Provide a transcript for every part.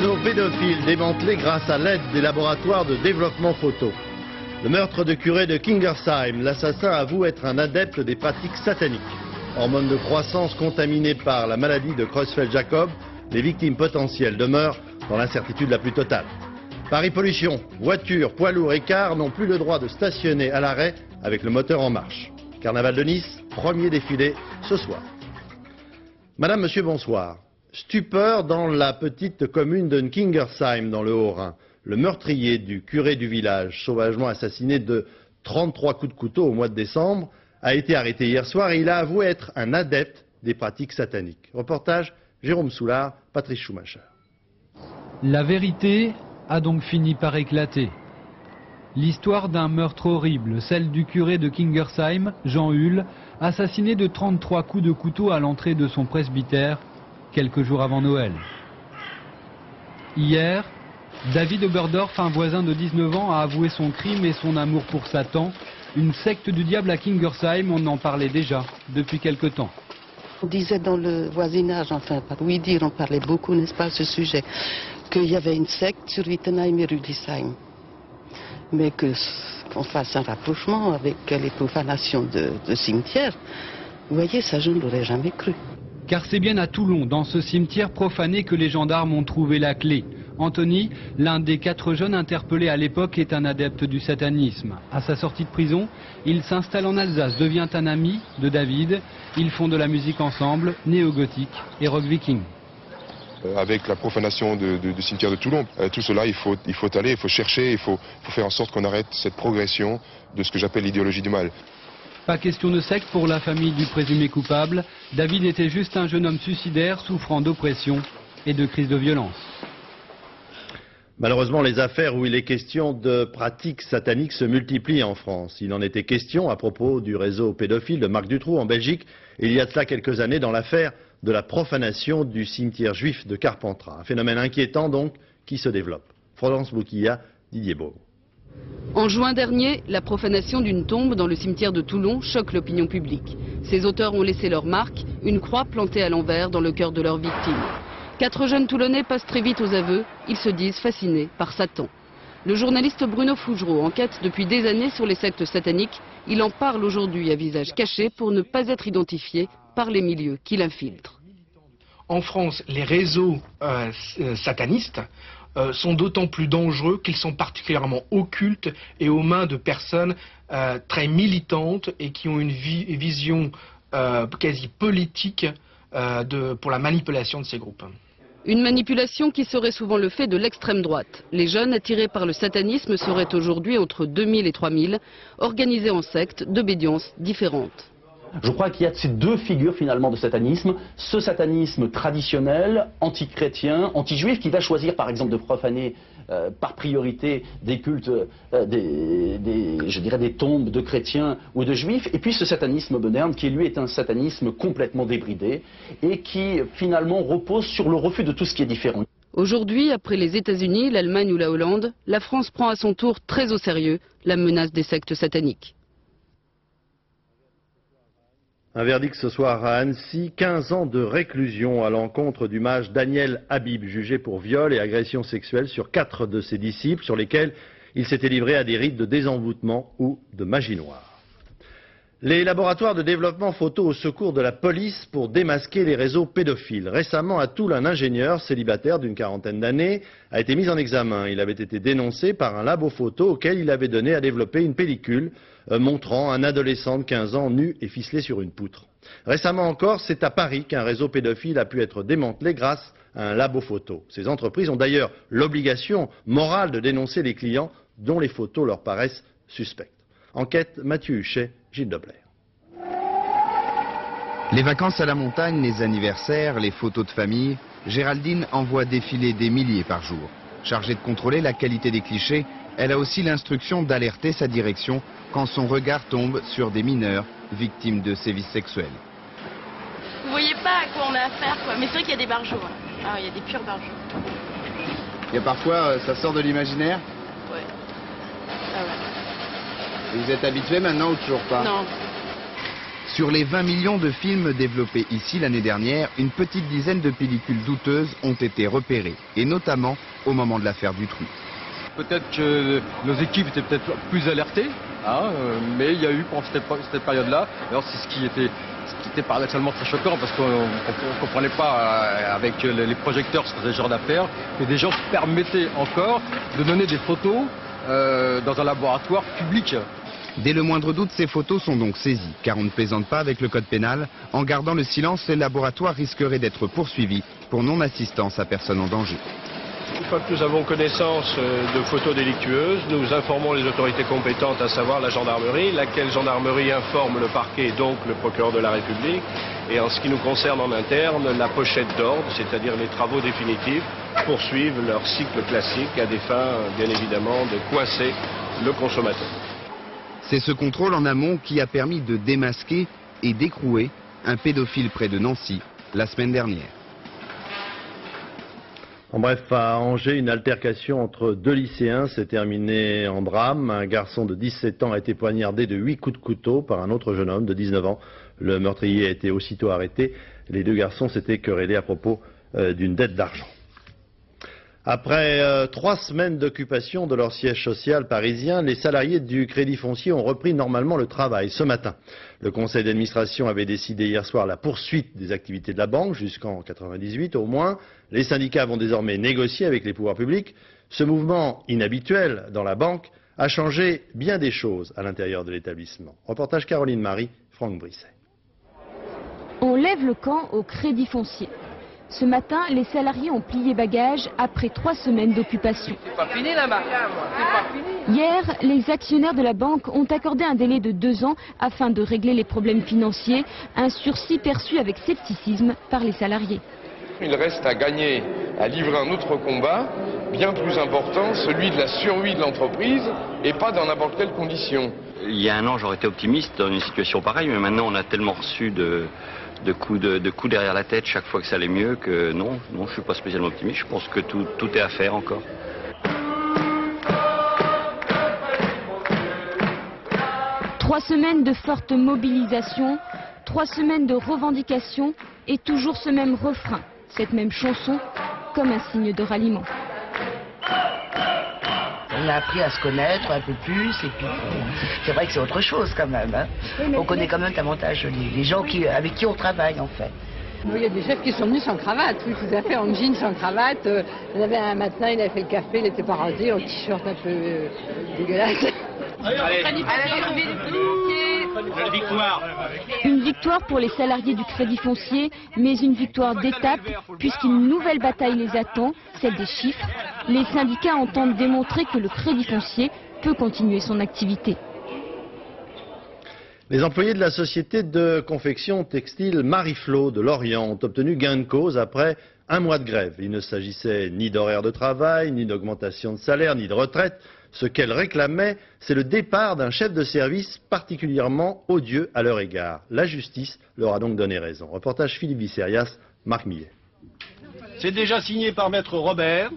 réseau pédophile démantelé grâce à l'aide des laboratoires de développement photo. Le meurtre de curé de Kingersheim, l'assassin avoue être un adepte des pratiques sataniques. Hormones de croissance contaminées par la maladie de Creutzfeldt-Jakob, les victimes potentielles demeurent dans l'incertitude la plus totale. Paris Pollution, voitures, poids lourds et cars n'ont plus le droit de stationner à l'arrêt avec le moteur en marche. Carnaval de Nice, premier défilé ce soir. Madame, Monsieur, bonsoir. Stupeur dans la petite commune de Kingersheim dans le Haut-Rhin. Le meurtrier du curé du village, sauvagement assassiné de 33 coups de couteau au mois de décembre, a été arrêté hier soir et il a avoué être un adepte des pratiques sataniques. Reportage Jérôme Soulard, Patrice Schumacher. La vérité a donc fini par éclater. L'histoire d'un meurtre horrible, celle du curé de Kingersheim, Jean Hull, assassiné de 33 coups de couteau à l'entrée de son presbytère, quelques jours avant Noël. Hier, David Oberdorf, un voisin de 19 ans, a avoué son crime et son amour pour Satan. Une secte du diable à Kingersheim, on en parlait déjà depuis quelque temps. On disait dans le voisinage, enfin par oui dire, on parlait beaucoup, n'est-ce pas, à ce sujet, qu'il y avait une secte sur Wittenheim et Rüdesheim. Mais qu'on fasse un rapprochement avec les profanations de cimetières, vous voyez, ça je ne l'aurais jamais cru. Car c'est bien à Toulon, dans ce cimetière profané, que les gendarmes ont trouvé la clé. Anthony, l'un des 4 jeunes interpellés à l'époque, est un adepte du satanisme. À sa sortie de prison, il s'installe en Alsace, devient un ami de David. Ils font de la musique ensemble, néo-gothique et rock viking. Avec la profanation du cimetière de Toulon, tout cela, il faut aller, il faut chercher, il faut faire en sorte qu'on arrête cette progression de ce que j'appelle l'idéologie du mal. Pas question de secte pour la famille du présumé coupable. David était juste un jeune homme suicidaire souffrant d'oppression et de crise de violence. Malheureusement, les affaires où il est question de pratiques sataniques se multiplient en France. Il en était question à propos du réseau pédophile de Marc Dutroux en Belgique, il y a de cela quelques années dans l'affaire de la profanation du cimetière juif de Carpentras. Un phénomène inquiétant donc qui se développe. Florence Bouquilla, Didier Beau. En juin dernier, la profanation d'une tombe dans le cimetière de Toulon choque l'opinion publique. Ses auteurs ont laissé leur marque, une croix plantée à l'envers dans le cœur de leurs victimes. 4 jeunes Toulonnais passent très vite aux aveux, ils se disent fascinés par Satan. Le journaliste Bruno Fougereau enquête depuis des années sur les sectes sataniques. Il en parle aujourd'hui à visage caché pour ne pas être identifié par les milieux qui l'infiltrent. En France, les réseaux satanistes sont d'autant plus dangereux qu'ils sont particulièrement occultes et aux mains de personnes très militantes et qui ont une vision quasi politique pour la manipulation de ces groupes. Une manipulation qui serait souvent le fait de l'extrême droite. Les jeunes attirés par le satanisme seraient aujourd'hui entre 2000 et 3000, organisés en sectes d'obédience différentes. Je crois qu'il y a ces 2 figures finalement de satanisme, ce satanisme traditionnel, anti-chrétien, anti-juif, qui va choisir par exemple de profaner par priorité des cultes, je dirais des tombes de chrétiens ou de juifs, et puis ce satanisme moderne qui lui est un satanisme complètement débridé et qui finalement repose sur le refus de tout ce qui est différent. Aujourd'hui, après les États-Unis, l'Allemagne ou la Hollande, la France prend à son tour très au sérieux la menace des sectes sataniques. Un verdict ce soir à Annecy, 15 ans de réclusion à l'encontre du mage Daniel Habib, jugé pour viol et agression sexuelle sur 4 de ses disciples, sur lesquels il s'était livré à des rites de désenvoûtement ou de magie noire. Les laboratoires de développement photo au secours de la police pour démasquer les réseaux pédophiles. Récemment, à Toul, un ingénieur célibataire d'une 40aine d'années a été mis en examen. Il avait été dénoncé par un labo photo auquel il avait donné à développer une pellicule montrant un adolescent de 15 ans nu et ficelé sur une poutre. Récemment encore, c'est à Paris qu'un réseau pédophile a pu être démantelé grâce à un labo photo. Ces entreprises ont d'ailleurs l'obligation morale de dénoncer les clients dont les photos leur paraissent suspectes. Enquête Mathieu Huchet, Gilles Dobler. Les vacances à la montagne, les anniversaires, les photos de famille, Géraldine envoie défiler des milliers par jour. Chargée de contrôler la qualité des clichés, elle a aussi l'instruction d'alerter sa direction quand son regard tombe sur des mineurs victimes de sévices sexuels. Vous voyez pas à quoi on a affaire, quoi. Mais c'est vrai qu'il y a des barjots. Hein. Ah, il y a des purs barjots. Il y a parfois, ça sort de l'imaginaire. Ouais. Ah ouais. Vous êtes habitué maintenant ou toujours pas? Non. Sur les 20 millions de films développés ici l'année dernière, une petite dizaine de pellicules douteuses ont été repérées, et notamment au moment de l'affaire Dutroux. Peut-être que nos équipes étaient peut-être plus alertées, mais il y a eu pendant cette période-là, alors c'est ce qui était paradoxalement très choquant parce qu'on ne comprenait pas avec les projecteurs sur ce genre d'affaires que des gens se permettaient encore de donner des photos dans un laboratoire public. Dès le moindre doute, ces photos sont donc saisies, car on ne plaisante pas avec le code pénal. En gardant le silence, les laboratoires risqueraient d'être poursuivis pour non-assistance à personne en danger. Une fois que nous avons connaissance de photos délictueuses, nous informons les autorités compétentes, à savoir la gendarmerie, laquelle gendarmerie informe le parquet et donc le procureur de la République. Et en ce qui nous concerne en interne, la pochette d'ordre, c'est-à-dire les travaux définitifs, poursuivent leur cycle classique à des fins, bien évidemment, de coincer le consommateur. C'est ce contrôle en amont qui a permis de démasquer et d'écrouer un pédophile près de Nancy la semaine dernière. En bref, à Angers, une altercation entre deux lycéens s'est terminée en drame. Un garçon de 17 ans a été poignardé de 8 coups de couteau par un autre jeune homme de 19 ans. Le meurtrier a été aussitôt arrêté. Les deux garçons s'étaient querellés à propos d'une dette d'argent. Après 3 semaines d'occupation de leur siège social parisien, les salariés du Crédit Foncier ont repris normalement le travail ce matin. Le conseil d'administration avait décidé hier soir la poursuite des activités de la banque jusqu'en 1998 au moins. Les syndicats vont désormais négocier avec les pouvoirs publics. Ce mouvement inhabituel dans la banque a changé bien des choses à l'intérieur de l'établissement. Reportage Caroline Marie, Franck Brisset. On lève le camp au Crédit Foncier. Ce matin, les salariés ont plié bagages après 3 semaines d'occupation. C'est pas fini là-bas. Hier, les actionnaires de la banque ont accordé un délai de 2 ans afin de régler les problèmes financiers, un sursis perçu avec scepticisme par les salariés. Il reste à gagner, à livrer un autre combat, bien plus important, celui de la survie de l'entreprise, et pas dans n'importe quelle condition. Il y a un an, j'aurais été optimiste dans une situation pareille, mais maintenant on a tellement reçu de coups derrière la tête chaque fois que ça allait mieux que non, je ne suis pas spécialement optimiste. Je pense que tout est à faire encore. Trois semaines de forte mobilisation, 3 semaines de revendications et toujours ce même refrain, cette même chanson, comme un signe de ralliement. On a appris à se connaître un peu plus et puis c'est vrai que c'est autre chose quand même. On connaît quand même davantage les gens avec qui on travaille en fait. Il y a des chefs qui sont venus sans cravate, oui, tout à fait, en jean sans cravate. Il y en avait un matin, il avait fait le café, il était pas rasé, en t-shirt un peu dégueulasse. Une victoire pour les salariés du Crédit Foncier, mais une victoire d'étape, puisqu'une nouvelle bataille les attend, celle des chiffres. Les syndicats entendent démontrer que le Crédit Foncier peut continuer son activité. Les employés de la société de confection textile Mariflo de Lorient ont obtenu gain de cause après 1 mois de grève. Il ne s'agissait ni d'horaire de travail, ni d'augmentation de salaire, ni de retraite. Ce qu'elles réclamaient, c'est le départ d'un chef de service particulièrement odieux à leur égard. La justice leur a donc donné raison. Reportage Philippe Visserias, Marc Millet. C'est déjà signé par Maître Robert.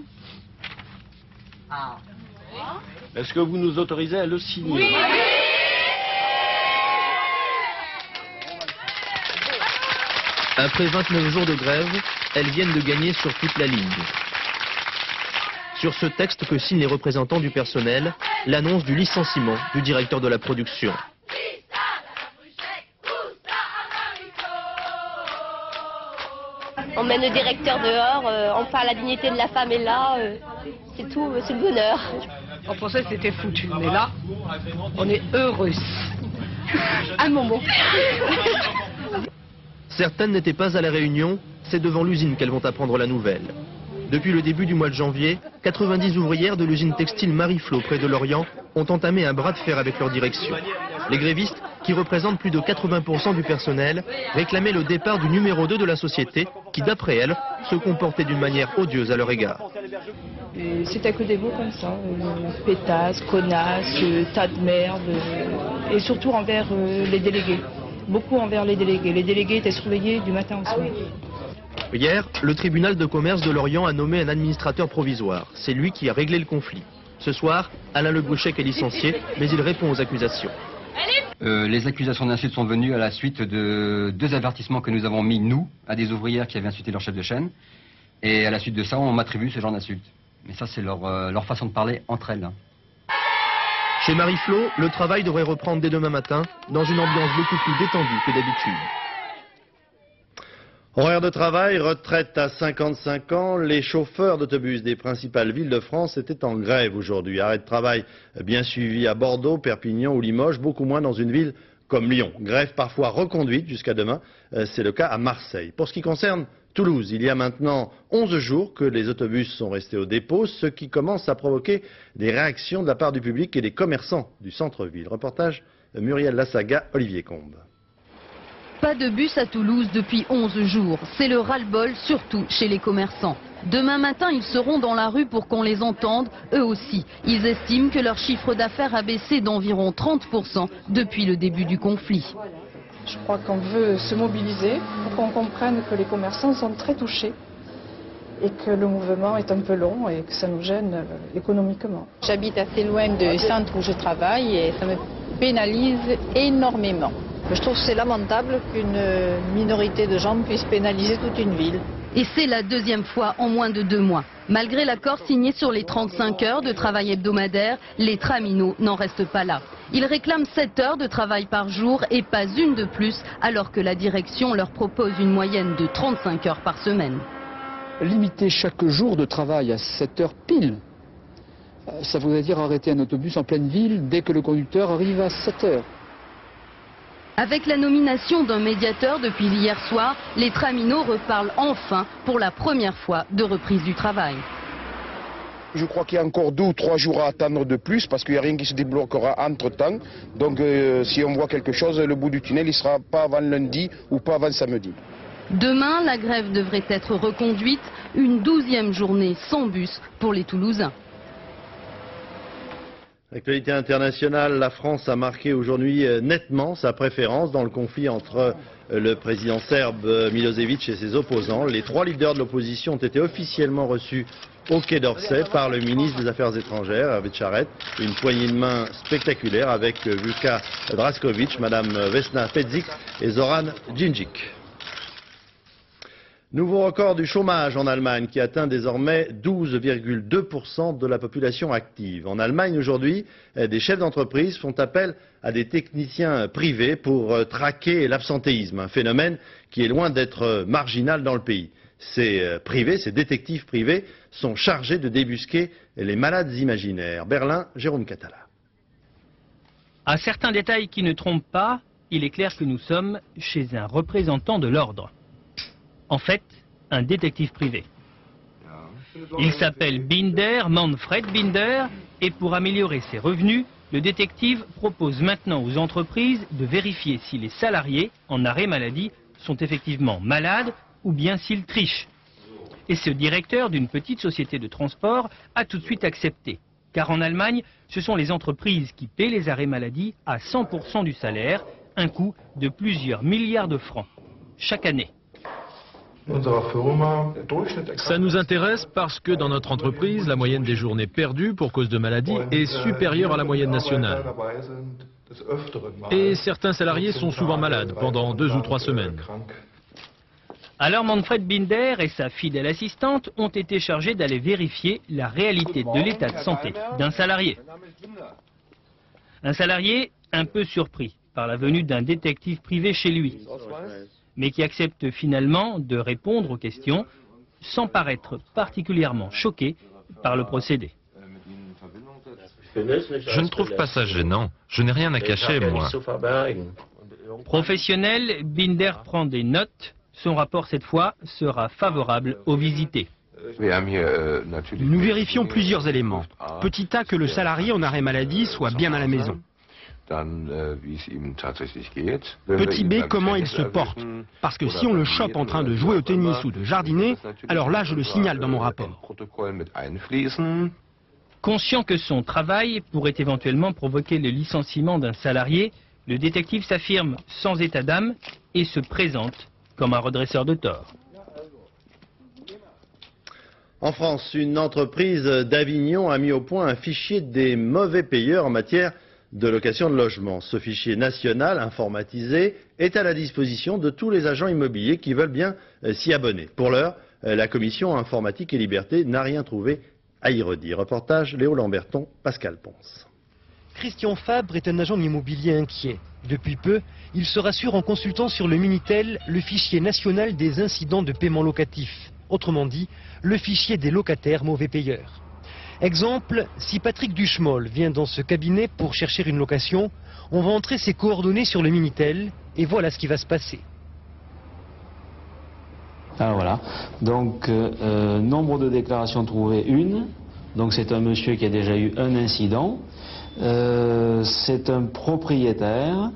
Est-ce que vous nous autorisez à le signer? Oui. Après 29 jours de grève, elles viennent de gagner sur toute la ligne. Sur ce texte que signent les représentants du personnel, l'annonce du licenciement du directeur de la production. On mène le directeur dehors, on parle la dignité de la femme est là, c'est tout, c'est le bonheur. En français c'était foutu, mais là, on est heureux. Un moment. Certaines n'étaient pas à la réunion, c'est devant l'usine qu'elles vont apprendre la nouvelle. Depuis le début du mois de janvier, 90 ouvrières de l'usine textile Mariflo près de Lorient ont entamé un bras de fer avec leur direction. Les grévistes, qui représentent plus de 80% du personnel, réclamaient le départ du numéro 2 de la société, qui d'après elles, se comportait d'une manière odieuse à leur égard. C'était que des mots comme ça, pétasse, connasse, tas de merde, et surtout envers les délégués. Beaucoup envers les délégués. Les délégués étaient surveillés du matin au soir. Hier, le tribunal de commerce de Lorient a nommé un administrateur provisoire. C'est lui qui a réglé le conflit. Ce soir, Alain Le Gouchec est licencié, mais il répond aux accusations. Les accusations d'insulte sont venues à la suite de 2 avertissements que nous avons mis, nous, à des ouvrières qui avaient insulté leur chef de chaîne. Et à la suite de ça, on m'attribue ce genre d'insultes. Mais ça, c'est leur façon de parler entre elles. Chez Marie-Flo, le travail devrait reprendre dès demain matin, dans une ambiance beaucoup plus détendue que d'habitude. Horaire de travail, retraite à 55 ans, les chauffeurs d'autobus des principales villes de France étaient en grève aujourd'hui. Arrêt de travail bien suivi à Bordeaux, Perpignan ou Limoges, beaucoup moins dans une ville comme Lyon. Grève parfois reconduite jusqu'à demain, c'est le cas à Marseille. Pour ce qui concerne Toulouse, il y a maintenant 11 jours que les autobus sont restés au dépôt, ce qui commence à provoquer des réactions de la part du public et des commerçants du centre-ville. Reportage Muriel Lassaga, Olivier Combe. Pas de bus à Toulouse depuis 11 jours. C'est le ras-le-bol, surtout chez les commerçants. Demain matin, ils seront dans la rue pour qu'on les entende, eux aussi. Ils estiment que leur chiffre d'affaires a baissé d'environ 30% depuis le début du conflit. Je crois qu'on veut se mobiliser pour qu'on comprenne que les commerçants sont très touchés et que le mouvement est un peu long et que ça nous gêne économiquement. J'habite assez loin du centre où je travaille et ça me pénalise énormément. Je trouve que c'est lamentable qu'une minorité de gens puisse pénaliser toute une ville. Et c'est la deuxième fois en moins de 2 mois. Malgré l'accord signé sur les 35 heures de travail hebdomadaire, les traminots n'en restent pas là. Ils réclament 7 heures de travail par jour et pas une de plus, alors que la direction leur propose une moyenne de 35 heures par semaine. Limiter chaque jour de travail à 7 heures pile, ça voudrait dire arrêter un autobus en pleine ville dès que le conducteur arrive à 7 heures. Avec la nomination d'un médiateur depuis hier soir, les traminots reparlent enfin pour la première fois de reprise du travail. Je crois qu'il y a encore 2 ou 3 jours à attendre de plus parce qu'il n'y a rien qui se débloquera entre-temps. Donc si on voit quelque chose, le bout du tunnel, il ne sera pas avant lundi ou pas avant samedi. Demain, la grève devrait être reconduite, une 12e journée sans bus pour les Toulousains. Actualité internationale, la France a marqué aujourd'hui nettement sa préférence dans le conflit entre le président serbe Milosevic et ses opposants. Les 3 leaders de l'opposition ont été officiellement reçus au Quai d'Orsay par le ministre des Affaires étrangères, Hervé Tcharet. Une poignée de main spectaculaire avec Vuka Drašković, Madame Vesna Pedzic et Zoran Djindjic. Nouveau record du chômage en Allemagne qui atteint désormais 12,2% de la population active. En Allemagne aujourd'hui, des chefs d'entreprise font appel à des techniciens privés pour traquer l'absentéisme, un phénomène qui est loin d'être marginal dans le pays. Ces détectives privés sont chargés de débusquer les malades imaginaires. Berlin, Jérôme Catala. À certains détails qui ne trompent pas, il est clair que nous sommes chez un représentant de l'ordre. En fait, un détective privé. Il s'appelle Binder, Manfred Binder, et pour améliorer ses revenus, le détective propose maintenant aux entreprises de vérifier si les salariés en arrêt maladie sont effectivement malades ou bien s'ils trichent. Et ce directeur d'une petite société de transport a tout de suite accepté. Car en Allemagne, ce sont les entreprises qui paient les arrêts maladie à 100% du salaire, un coût de plusieurs milliards de francs chaque année. Ça nous intéresse parce que dans notre entreprise, la moyenne des journées perdues pour cause de maladie est supérieure à la moyenne nationale. Et certains salariés sont souvent malades pendant 2 ou 3 semaines. Alors Manfred Binder et sa fidèle assistante ont été chargés d'aller vérifier la réalité de l'état de santé d'un salarié. Un salarié un peu surpris par la venue d'un détective privé chez lui, mais qui accepte finalement de répondre aux questions sans paraître particulièrement choqué par le procédé. Je ne trouve pas ça gênant. Je n'ai rien à cacher, moi. Professionnel, Binder prend des notes. Son rapport, cette fois, sera favorable aux visités. Nous vérifions plusieurs éléments. Petit A, que le salarié en arrêt maladie soit bien à la maison. Petit B, comment il se porte. Parce que si on le chope en train de jouer au tennis ou de jardiner, alors là, je le signale dans mon rapport. Conscient que son travail pourrait éventuellement provoquer le licenciement d'un salarié, le détective s'affirme sans état d'âme et se présente comme un redresseur de tort. En France, une entreprise d'Avignon a mis au point un fichier des mauvais payeurs en matière de location de logement. Ce fichier national informatisé est à la disposition de tous les agents immobiliers qui veulent bien s'y abonner. Pour l'heure, la commission informatique et liberté n'a rien trouvé à y redire. Reportage Léo Lamberton, Pascal Ponce. Christian Fabre est un agent immobilier inquiet. Depuis peu, il se rassure en consultant sur le Minitel le fichier national des incidents de paiement locatif. Autrement dit, le fichier des locataires mauvais payeurs. Exemple, si Patrick Duchemol vient dans ce cabinet pour chercher une location, on va entrer ses coordonnées sur le Minitel et voilà ce qui va se passer. Alors voilà, donc nombre de déclarations trouvées, 1. Donc c'est un monsieur qui a déjà eu un incident. C'est un propriétaire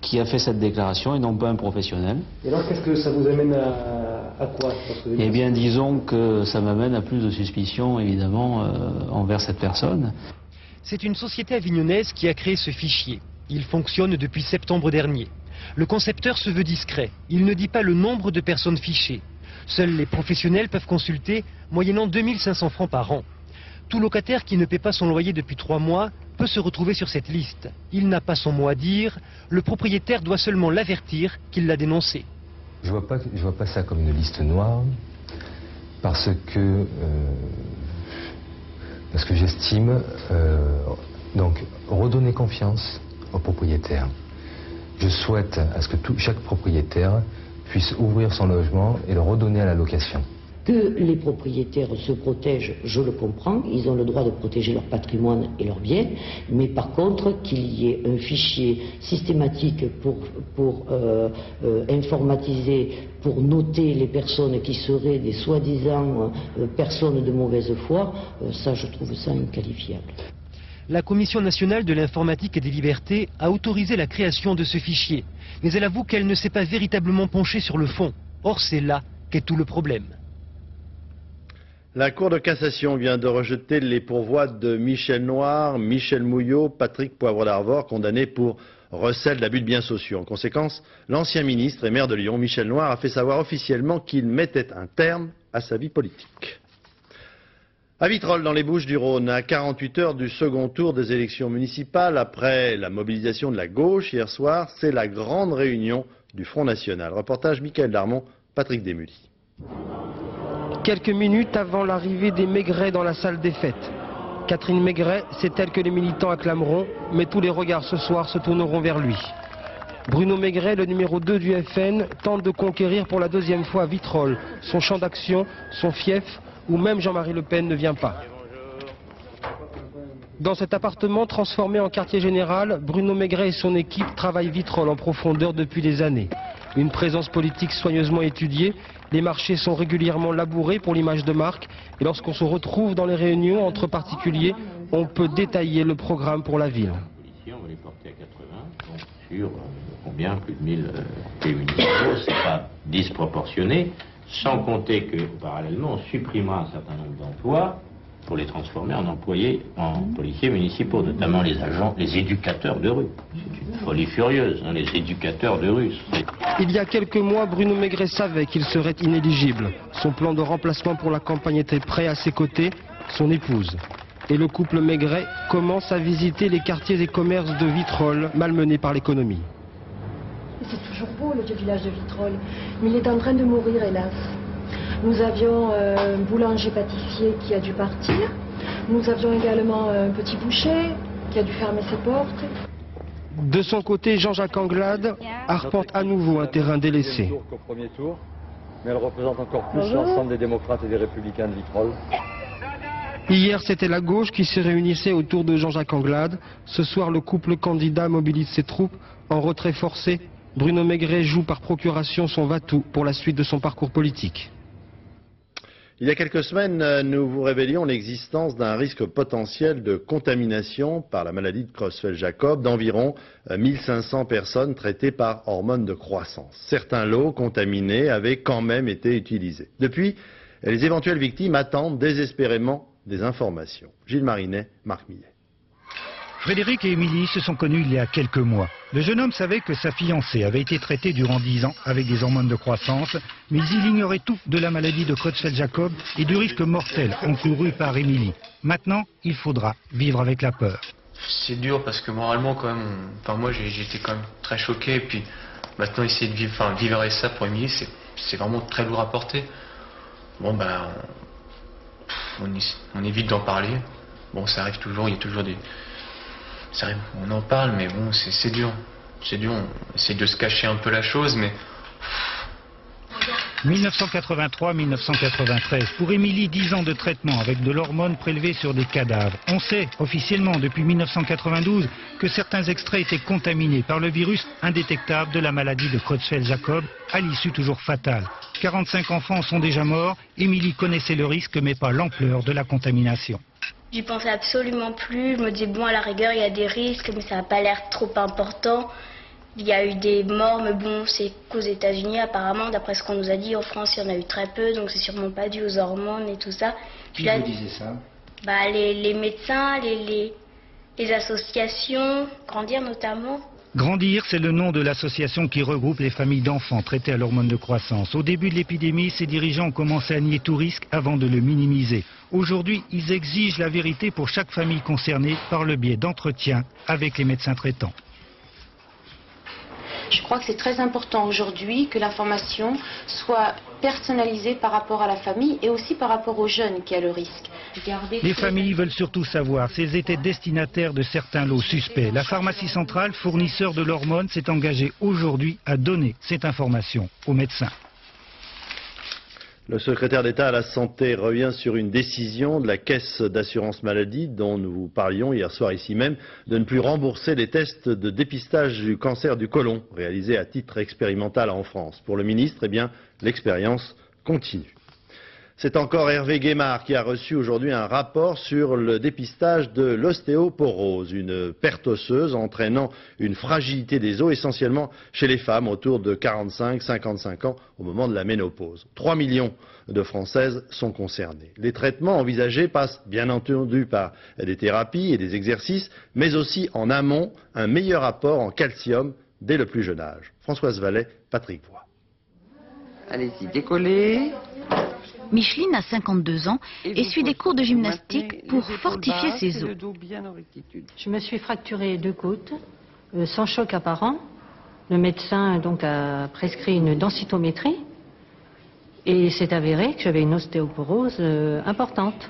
qui a fait cette déclaration et non pas un professionnel. Et alors qu'est-ce que ça vous amène à quoi? Eh bien disons que ça m'amène à plus de suspicions évidemment envers cette personne. C'est une société avignonnaise qui a créé ce fichier. Il fonctionne depuis septembre dernier. Le concepteur se veut discret. Il ne dit pas le nombre de personnes fichées. Seuls les professionnels peuvent consulter, moyennant 2500 francs par an. Tout locataire qui ne paie pas son loyer depuis 3 mois peut se retrouver sur cette liste. Il n'a pas son mot à dire, le propriétaire doit seulement l'avertir qu'il l'a dénoncé. Je vois pas ça comme une liste noire, parce que j'estime donc redonner confiance aux propriétaires. Je souhaite à ce que chaque propriétaire puisse ouvrir son logement et le redonner à la location. Que les propriétaires se protègent, je le comprends, ils ont le droit de protéger leur patrimoine et leurs biens, mais par contre qu'il y ait un fichier systématique pour informatiser, pour noter les personnes qui seraient des soi-disant personnes de mauvaise foi, ça je trouve ça inqualifiable. La Commission nationale de l'informatique et des libertés a autorisé la création de ce fichier, mais elle avoue qu'elle ne s'est pas véritablement penchée sur le fond. Or c'est là qu'est tout le problème. La Cour de cassation vient de rejeter les pourvois de Michel Noir, Michel Mouillot, Patrick Poivre d'Arvor, condamnés pour recel d'abus de biens sociaux. En conséquence, l'ancien ministre et maire de Lyon, Michel Noir, a fait savoir officiellement qu'il mettait un terme à sa vie politique. À Vitrolles, dans les Bouches-du-Rhône, à 48 heures du second tour des élections municipales, après la mobilisation de la gauche hier soir, c'est la grande réunion du Front National. Reportage Mickaël Darmon, Patrick Desmully. Quelques minutes avant l'arrivée des Maigret dans la salle des fêtes. Catherine Maigret, c'est elle que les militants acclameront, mais tous les regards ce soir se tourneront vers lui. Bruno Maigret, le numéro 2 du FN, tente de conquérir pour la 2e fois Vitrolles, son champ d'action, son fief, où même Jean-Marie Le Pen ne vient pas. Dans cet appartement transformé en quartier général, Bruno Maigret et son équipe travaillent Vitrolles en profondeur depuis des années. Une présence politique soigneusement étudiée, les marchés sont régulièrement labourés pour l'image de marque et lorsqu'on se retrouve dans les réunions entre particuliers, on peut détailler le programme pour la ville. On va les porter à 80, donc sur combien, plus de 1000 euros, c'est pas disproportionné, sans compter que parallèlement on supprimera un certain nombre d'emplois pour les transformer en employés, en policiers municipaux, notamment les agents, les éducateurs de rue. C'est une folie furieuse, hein, les éducateurs de rue. Il y a quelques mois, Bruno Maigret savait qu'il serait inéligible. Son plan de remplacement pour la campagne était prêt à ses côtés, son épouse. Et le couple Maigret commence à visiter les quartiers et commerces de Vitrolles, malmenés par l'économie. C'est toujours beau le vieux village de Vitrolles, mais il est en train de mourir hélas. Nous avions un boulanger-pâtissier qui a dû partir. Nous avions également un petit boucher qui a dû fermer ses portes. De son côté, Jean-Jacques Anglade arpente à nouveau un terrain délaissé. Au premier tour, mais elle représente encore plus l'ensemble des démocrates et des républicains de Vitrolles. Hier, c'était la gauche qui se réunissait autour de Jean-Jacques Anglade. Ce soir, le couple candidat mobilise ses troupes en retrait forcé. Bruno Maigret joue par procuration son va-tout pour la suite de son parcours politique. Il y a quelques semaines, nous vous révélions l'existence d'un risque potentiel de contamination par la maladie de Creutzfeldt-Jakob d'environ 1500 personnes traitées par hormones de croissance. Certains lots contaminés avaient quand même été utilisés. Depuis, les éventuelles victimes attendent désespérément des informations. Gilles Marinet, Marc Millet. Frédéric et Émilie se sont connus il y a quelques mois. Le jeune homme savait que sa fiancée avait été traitée durant 10 ans avec des hormones de croissance, mais il ignorait tout de la maladie de Creutzfeldt-Jakob et du risque mortel encouru par Émilie. Maintenant, il faudra vivre avec la peur. C'est dur parce que moralement quand même, moi j'étais quand même très choqué, et puis maintenant essayer de vivre ça pour Émilie, c'est vraiment très lourd à porter. Bon ben, on évite d'en parler. Bon, ça arrive toujours, il y a toujours des... Ça arrive, on en parle, mais bon, c'est dur. C'est dur, on essaie de se cacher un peu la chose, mais... 1983-1993. Pour Émilie, 10 ans de traitement avec de l'hormone prélevée sur des cadavres. On sait officiellement depuis 1992 que certains extraits étaient contaminés par le virus indétectable de la maladie de Creutzfeldt-Jakob, à l'issue toujours fatale. 45 enfants sont déjà morts. Émilie connaissait le risque, mais pas l'ampleur de la contamination. J'y pensais absolument plus. Je me disais, bon, à la rigueur, il y a des risques, mais ça n'a pas l'air trop important. Il y a eu des morts, mais bon, c'est qu'aux États-Unis, apparemment, d'après ce qu'on nous a dit. En France, il y en a eu très peu, donc c'est sûrement pas dû aux hormones et tout ça. Qui vous disait ça? Les médecins, les associations, Grandir notamment. Grandir, c'est le nom de l'association qui regroupe les familles d'enfants traités à l'hormone de croissance. Au début de l'épidémie, ses dirigeants ont commencé à nier tout risque avant de le minimiser. Aujourd'hui, ils exigent la vérité pour chaque famille concernée par le biais d'entretiens avec les médecins traitants. Je crois que c'est très important aujourd'hui que l'information soit personnalisée par rapport à la famille et aussi par rapport aux jeunes qui a le risque. Les familles veulent surtout savoir s'ils étaient destinataires de certains lots suspects. La pharmacie centrale, fournisseur de l'hormone, s'est engagée aujourd'hui à donner cette information aux médecins. Le secrétaire d'État à la Santé revient sur une décision de la Caisse d'assurance maladie dont nous vous parlions hier soir ici même, de ne plus rembourser les tests de dépistage du cancer du côlon réalisés à titre expérimental en France. Pour le ministre, l'expérience continue. C'est encore Hervé Guémard qui a reçu aujourd'hui un rapport sur le dépistage de l'ostéoporose, une perte osseuse entraînant une fragilité des os essentiellement chez les femmes autour de 45-55 ans au moment de la ménopause. 3 millions de Françaises sont concernées. Les traitements envisagés passent bien entendu par des thérapies et des exercices, mais aussi en amont un meilleur apport en calcium dès le plus jeune âge. Françoise Vallet, Patrick Voix. Allez-y, décollez. Micheline a 52 ans et suit des cours de gymnastique pour fortifier ses os. Je me suis fracturé 2 côtes, sans choc apparent. Le médecin donc a prescrit une densitométrie et s'est avéré que j'avais une ostéoporose importante.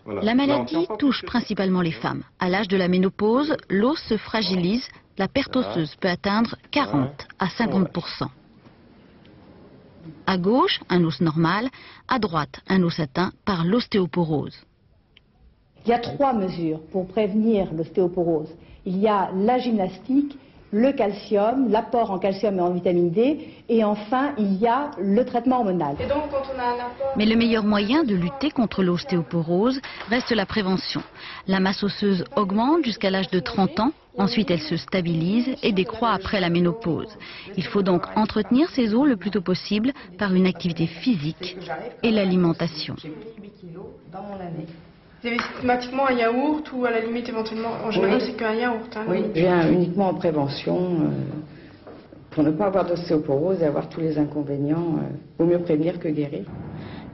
La maladie touche principalement les femmes. À l'âge de la ménopause, l'os se fragilise, la perte osseuse peut atteindre 40 à 50%. À gauche, un os normal, à droite, un os atteint par l'ostéoporose. Il y a 3 mesures pour prévenir l'ostéoporose. Il y a la gymnastique, le calcium, l'apport en calcium et en vitamine D, et enfin, il y a le traitement hormonal. Et donc, quand on a un apport... Mais le meilleur moyen de lutter contre l'ostéoporose reste la prévention. La masse osseuse augmente jusqu'à l'âge de 30 ans. Ensuite, elle se stabilise et décroît après la ménopause. Il faut donc entretenir ses os le plus tôt possible par une activité physique et l'alimentation. Vous avez systématiquement un yaourt ou à la limite éventuellement, en général c'est qu'un yaourt. Hein, oui, je viens uniquement en prévention pour ne pas avoir d'ostéoporose et avoir tous les inconvénients. Vaut mieux prévenir que guérir.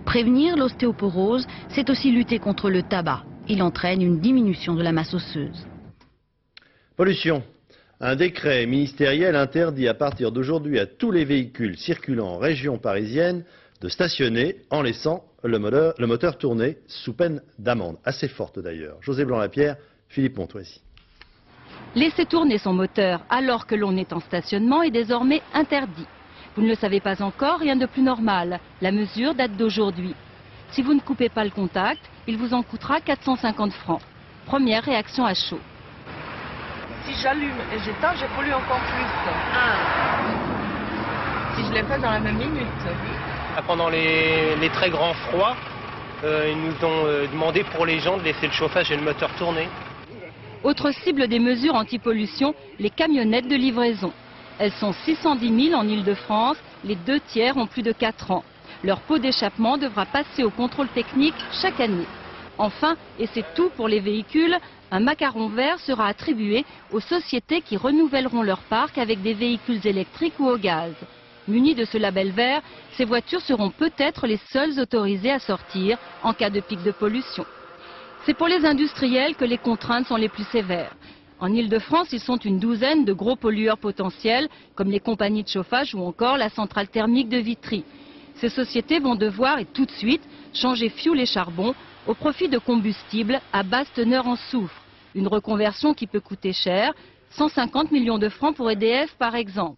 Prévenir l'ostéoporose, c'est aussi lutter contre le tabac. Il entraîne une diminution de la masse osseuse. Pollution. Un décret ministériel interdit à partir d'aujourd'hui à tous les véhicules circulant en région parisienne de stationner en laissant le moteur tourner sous peine d'amende. Assez forte d'ailleurs. José Blanc-Lapierre, Philippe Montoisy. Laisser tourner son moteur alors que l'on est en stationnement est désormais interdit. Vous ne le savez pas encore, rien de plus normal. La mesure date d'aujourd'hui. Si vous ne coupez pas le contact, il vous en coûtera 450 francs. Première réaction à chaud. Si j'allume et j'éteins, je pollue encore plus. Si je l'ai fait dans la même minute. Pendant les très grands froids, ils nous ont demandé pour les gens de laisser le chauffage et le moteur tourner. Autre cible des mesures anti-pollution, les camionnettes de livraison. Elles sont 610 000 en Ile-de-France, les 2 tiers ont plus de 4 ans. Leur pot d'échappement devra passer au contrôle technique chaque année. Enfin, et c'est tout pour les véhicules, un macaron vert sera attribué aux sociétés qui renouvelleront leur parc avec des véhicules électriques ou au gaz. Munies de ce label vert, ces voitures seront peut-être les seules autorisées à sortir en cas de pic de pollution. C'est pour les industriels que les contraintes sont les plus sévères. En Île-de-France, ils sont une douzaine de gros pollueurs potentiels, comme les compagnies de chauffage ou encore la centrale thermique de Vitry. Ces sociétés vont devoir, et tout de suite, changer fioul et charbon au profit de combustibles à basse teneur en soufre. Une reconversion qui peut coûter cher, 150 millions de francs pour EDF par exemple.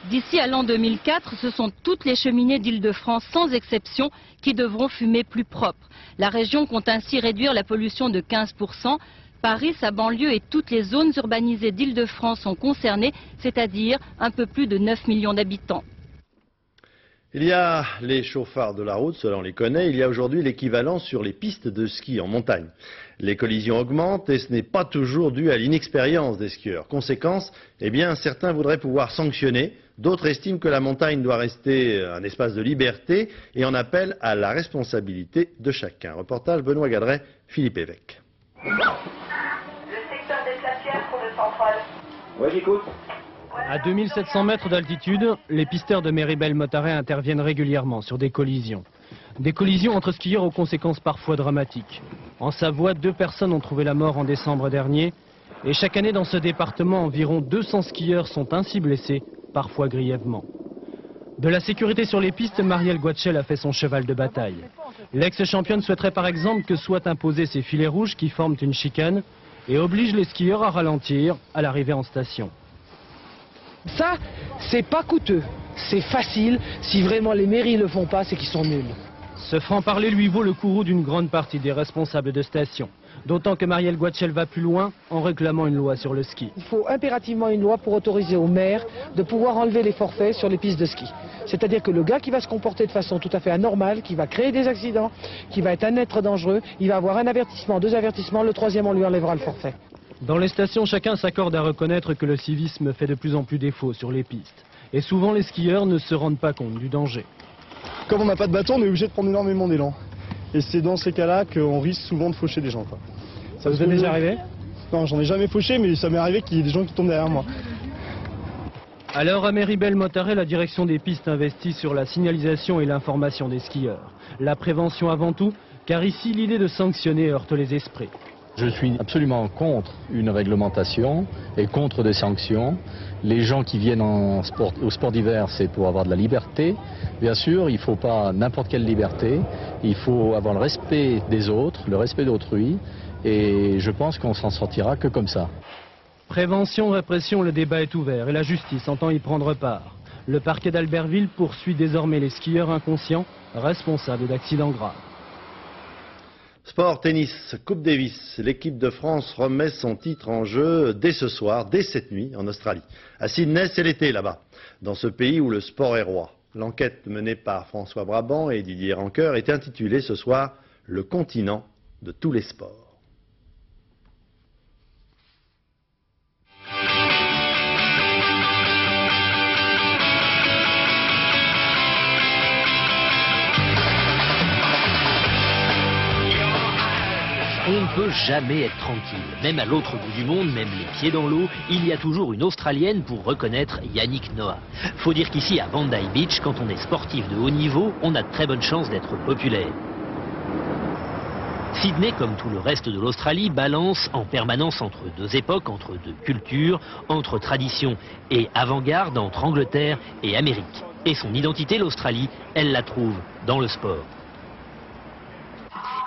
D'ici à l'an 2004, ce sont toutes les cheminées d'Île-de-France sans exception qui devront fumer plus propre. La région compte ainsi réduire la pollution de 15%. Paris, sa banlieue et toutes les zones urbanisées d'Île-de-France sont concernées, c'est-à-dire un peu plus de 9 millions d'habitants. Il y a les chauffards de la route, cela on les connaît, il y a aujourd'hui l'équivalent sur les pistes de ski en montagne. Les collisions augmentent et ce n'est pas toujours dû à l'inexpérience des skieurs. Conséquence, eh bien, certains voudraient pouvoir sanctionner, d'autres estiment que la montagne doit rester un espace de liberté et en appellent à la responsabilité de chacun. Reportage Benoît Gadret, Philippe Évêque. Le secteur des glacières pour le central. Oui, j'écoute. À 2700 mètres d'altitude, les pisteurs de Méribel-Mottaret interviennent régulièrement sur des collisions. Des collisions entre skieurs aux conséquences parfois dramatiques. En Savoie, 2 personnes ont trouvé la mort en décembre dernier. Et chaque année dans ce département, environ 200 skieurs sont ainsi blessés, parfois grièvement. De la sécurité sur les pistes, Marielle Guatchel a fait son cheval de bataille. L'ex-championne souhaiterait par exemple que soient imposés ces filets rouges qui forment une chicane et obligent les skieurs à ralentir à l'arrivée en station. Ça, c'est pas coûteux, c'est facile. Si vraiment les mairies le font pas, c'est qu'ils sont nuls. Ce franc-parler lui vaut le courroux d'une grande partie des responsables de station. D'autant que Marielle Guatchel va plus loin en réclamant une loi sur le ski. Il faut impérativement une loi pour autoriser aux maires de pouvoir enlever les forfaits sur les pistes de ski. C'est-à-dire que le gars qui va se comporter de façon tout à fait anormale, qui va créer des accidents, qui va être un être dangereux, il va avoir un avertissement, 2 avertissements, le 3e on lui enlèvera le forfait. Dans les stations, chacun s'accorde à reconnaître que le civisme fait de plus en plus défaut sur les pistes. Et souvent, les skieurs ne se rendent pas compte du danger. Comme on n'a pas de bâton, on est obligé de prendre énormément d'élan. Et c'est dans ces cas-là qu'on risque souvent de faucher des gens, quoi. Ça vous est déjà arrivé? Non, j'en ai jamais fauché, mais ça m'est arrivé qu'il y ait des gens qui tombent derrière moi. Alors à Méribel-Mottaret, la direction des pistes investit sur la signalisation et l'information des skieurs. La prévention avant tout, car ici, l'idée de sanctionner heurte les esprits. Je suis absolument contre une réglementation et contre des sanctions. Les gens qui viennent au sport d'hiver, c'est pour avoir de la liberté. Bien sûr, il ne faut pas n'importe quelle liberté. Il faut avoir le respect des autres, le respect d'autrui. Et je pense qu'on s'en sortira que comme ça. Prévention, répression, le débat est ouvert et la justice entend y prendre part. Le parquet d'Albertville poursuit désormais les skieurs inconscients responsables d'accidents graves. Sport, tennis, Coupe Davis. L'équipe de France remet son titre en jeu dès ce soir, dès cette nuit, en Australie. À Sydney, c'est l'été là-bas, dans ce pays où le sport est roi. L'enquête menée par François Brabant et Didier Rancoeur est intitulée ce soir « Le continent de tous les sports ». On ne peut jamais être tranquille. Même à l'autre bout du monde, même les pieds dans l'eau, il y a toujours une Australienne pour reconnaître Yannick Noah. Faut dire qu'ici, à Bondi Beach, quand on est sportif de haut niveau, on a de très bonnes chances d'être populaire. Sydney, comme tout le reste de l'Australie, balance en permanence entre 2 époques, entre 2 cultures, entre tradition et avant-garde, entre Angleterre et Amérique. Et son identité, l'Australie, elle la trouve dans le sport.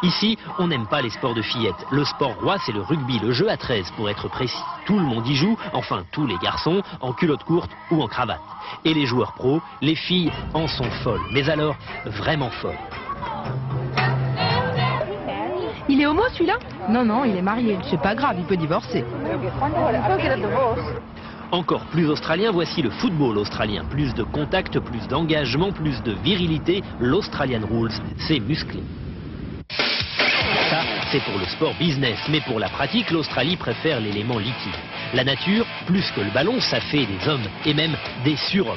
Ici, on n'aime pas les sports de fillettes. Le sport roi, c'est le rugby, le jeu à 13 pour être précis. Tout le monde y joue, enfin tous les garçons, en culotte courte ou en cravate. Et les joueurs pros, les filles en sont folles. Mais alors, vraiment folles. Il est homo celui-là? Non, non, il est marié. C'est pas grave, il peut divorcer. Encore plus australien, voici le football australien. Plus de contact, plus d'engagement, plus de virilité. L'Australian Rules, c'est musclé. Ça, c'est pour le sport business, mais pour la pratique, l'Australie préfère l'élément liquide. La nature, plus que le ballon, ça fait des hommes, et même des surhommes.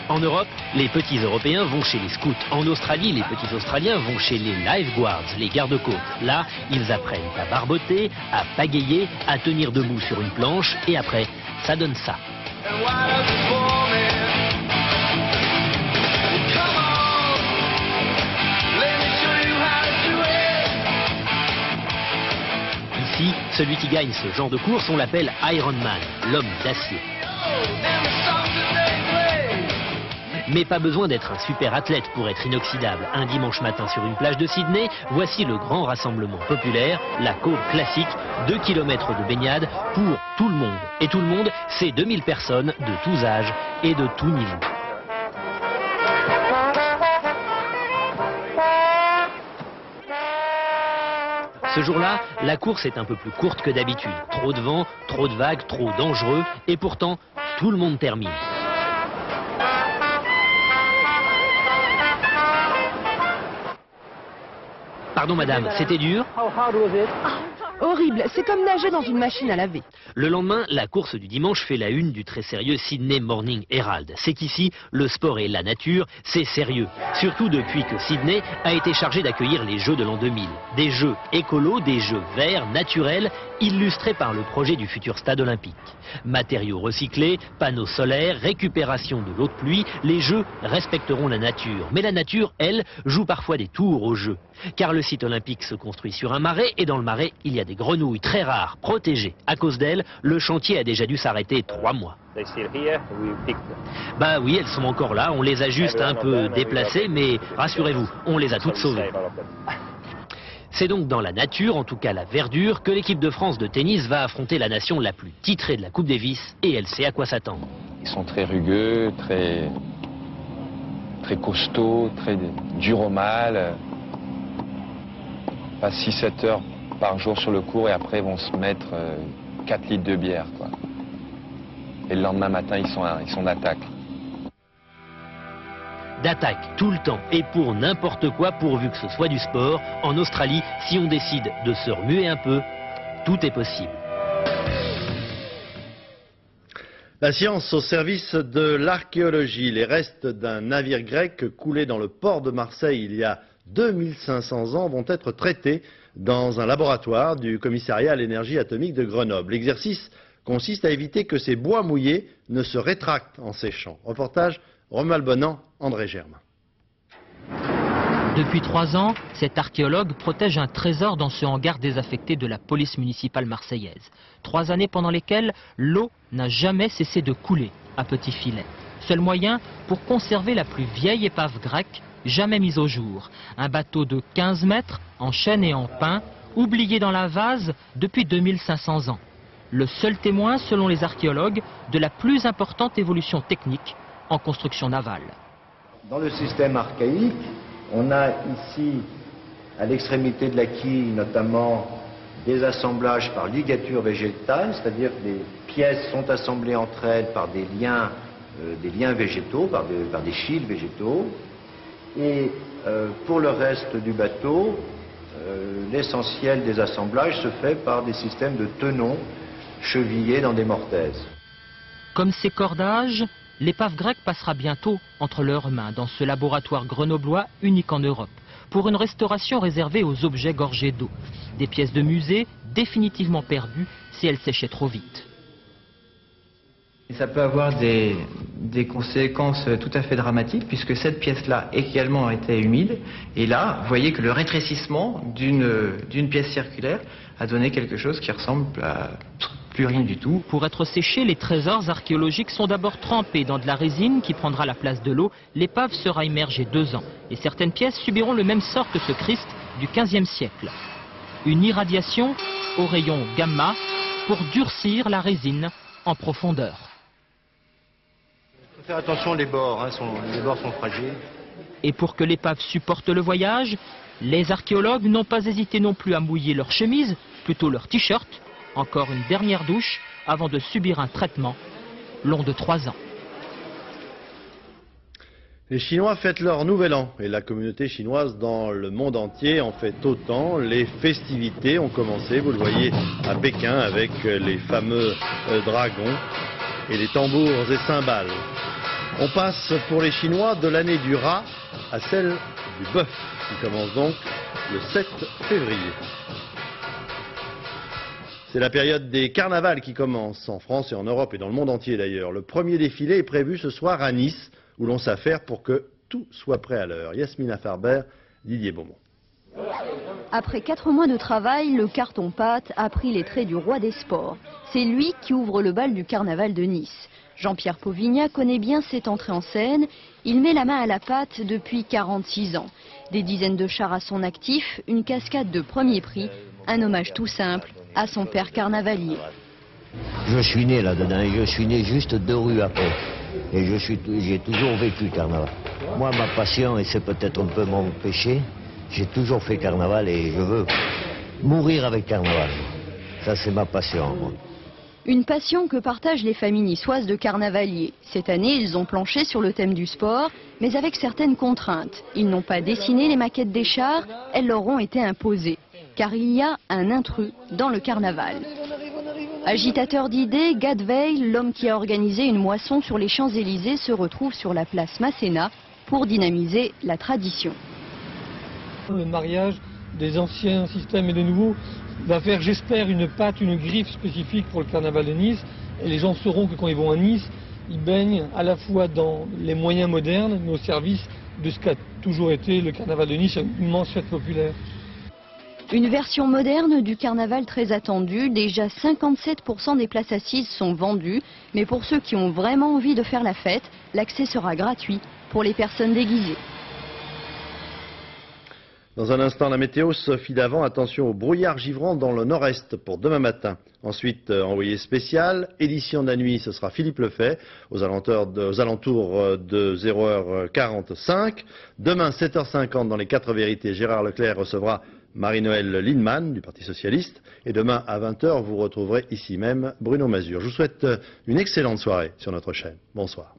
En Europe, les petits Européens vont chez les scouts. En Australie, les petits Australiens vont chez les lifeguards, les gardes-côtes. Là, ils apprennent à barboter, à pagayer, à tenir debout sur une planche, et après, ça donne ça. Celui qui gagne ce genre de course, on l'appelle Iron Man, l'homme d'acier. Mais pas besoin d'être un super athlète pour être inoxydable. Un dimanche matin sur une plage de Sydney, voici le grand rassemblement populaire, la côte classique, 2 km de baignade pour tout le monde. Et tout le monde, c'est 2000 personnes de tous âges et de tous niveaux. Ce jour-là, la course est un peu plus courte que d'habitude. Trop de vent, trop de vagues, trop dangereux, et pourtant, tout le monde termine. Pardon madame, c'était dur? Horrible, c'est comme nager dans une machine à laver. Le lendemain, la course du dimanche fait la une du très sérieux Sydney Morning Herald. C'est qu'ici, le sport et la nature, c'est sérieux. Surtout depuis que Sydney a été chargé d'accueillir les Jeux de l'an 2000. Des Jeux écolos, des Jeux verts, naturels, illustrés par le projet du futur stade olympique. Matériaux recyclés, panneaux solaires, récupération de l'eau de pluie, les Jeux respecteront la nature. Mais la nature, elle, joue parfois des tours aux Jeux. Car le site olympique se construit sur un marais et dans le marais, il y a des grenouilles très rares, protégées. À cause d'elles, le chantier a déjà dû s'arrêter 3 mois. Bah oui, elles sont encore là, on les a juste un peu déplacées, mais rassurez-vous, on les a toutes sauvées. C'est donc dans la nature, en tout cas la verdure, que l'équipe de France de tennis va affronter la nation la plus titrée de la Coupe Davis, et elle sait à quoi s'attendre. Ils sont très rugueux, très costauds, très durs au mal. Passent 6-7 heures par jour sur le court et après ils vont se mettre 4 litres de bière, quoi. Et le lendemain matin, ils sont d'attaque. D'attaque tout le temps et pour n'importe quoi pourvu que ce soit du sport. En Australie, si on décide de se remuer un peu, tout est possible. La science au service de l'archéologie. Les restes d'un navire grec coulé dans le port de Marseille il y a 2500 ans vont être traités dans un laboratoire du commissariat à l'énergie atomique de Grenoble. L'exercice consiste à éviter que ces bois mouillés ne se rétractent en séchant. Reportage Romuald Bonan, André Germain. Depuis 3 ans, cet archéologue protège un trésor dans ce hangar désaffecté de la police municipale marseillaise. 3 années pendant lesquelles l'eau n'a jamais cessé de couler à petit filet. Seul moyen pour conserver la plus vieille épave grecque jamais mise au jour. Un bateau de 15 mètres en chêne et en pin, oublié dans la vase depuis 2500 ans. Le seul témoin, selon les archéologues, de la plus importante évolution technique en construction navale. Dans le système archaïque, on a ici, à l'extrémité de la quille, notamment des assemblages par ligature végétale, c'est-à-dire que les pièces sont assemblées entre elles par des liens végétaux, par des chiles végétaux. Et pour le reste du bateau, l'essentiel des assemblages se fait par des systèmes de tenons chevillés dans des mortaises. Comme ces cordages, l'épave grecque passera bientôt entre leurs mains dans ce laboratoire grenoblois unique en Europe, pour une restauration réservée aux objets gorgés d'eau. Des pièces de musée définitivement perdues si elles séchaient trop vite. Et ça peut avoir des conséquences tout à fait dramatiques, puisque cette pièce-là également était humide. Et là, vous voyez que le rétrécissement d'une pièce circulaire a donné quelque chose qui ressemble à plus rien du tout. Pour être séchés, les trésors archéologiques sont d'abord trempés dans de la résine qui prendra la place de l'eau. L'épave sera immergée 2 ans. Et certaines pièces subiront le même sort que ce Christ du XVe siècle. Une irradiation au rayon gamma pour durcir la résine en profondeur. Il faut faire attention, les bords sont fragiles. Et pour que l'épave supporte le voyage, les archéologues n'ont pas hésité non plus à mouiller leur chemise, plutôt leur t-shirt. Encore une dernière douche avant de subir un traitement long de 3 ans. Les Chinois fêtent leur nouvel an et la communauté chinoise dans le monde entier en fait autant. Les festivités ont commencé, vous le voyez, à Pékin avec les fameux dragons et les tambours et cymbales. On passe pour les Chinois de l'année du rat à celle du bœuf qui commence donc le 7 février. C'est la période des carnavals qui commence en France et en Europe et dans le monde entier d'ailleurs. Le premier défilé est prévu ce soir à Nice où l'on s'affaire pour que tout soit prêt à l'heure. Yasmina Farber, Didier Beaumont. Après 4 mois de travail, le carton-pâte a pris les traits du roi des sports. C'est lui qui ouvre le bal du carnaval de Nice. Jean-Pierre Pauvignat connaît bien cette entrée en scène. Il met la main à la pâte depuis 46 ans. Des dizaines de chars à son actif, une cascade de premier prix, un hommage tout simple à son père carnavalier. Je suis né là-dedans et je suis né juste 2 rues après. Et j'ai toujours vécu le carnaval. Moi, ma passion, et c'est peut-être un peu mon péché, j'ai toujours fait carnaval et je veux mourir avec carnaval. Ça, c'est ma passion, moi. Une passion que partagent les familles niçoises de carnavaliers. Cette année, ils ont planché sur le thème du sport, mais avec certaines contraintes. Ils n'ont pas dessiné les maquettes des chars, elles leur ont été imposées. Car il y a un intrus dans le carnaval. Agitateur d'idées, Gad Veil, l'homme qui a organisé une moisson sur les Champs-Élysées, se retrouve sur la place Masséna pour dynamiser la tradition. Le mariage des anciens systèmes et de nouveaux va faire, j'espère, une patte, une griffe spécifique pour le carnaval de Nice. Et les gens sauront que quand ils vont à Nice, ils baignent à la fois dans les moyens modernes, mais au service de ce qu'a toujours été le carnaval de Nice, une immense fête populaire. Une version moderne du carnaval très attendue. Déjà 57% des places assises sont vendues. Mais pour ceux qui ont vraiment envie de faire la fête, l'accès sera gratuit pour les personnes déguisées. Dans un instant, la météo, Sophie Davant, attention au brouillard givrant dans le nord-est pour demain matin. Ensuite, envoyé spécial, édition de la nuit, ce sera Philippe Lefay, aux alentours de 0h45. Demain, 7h50, dans les 4 vérités, Gérard Leclerc recevra Marie-Noëlle Lienemann du Parti Socialiste. Et demain, à 20h, vous retrouverez ici même Bruno Mazur. Je vous souhaite une excellente soirée sur notre chaîne. Bonsoir.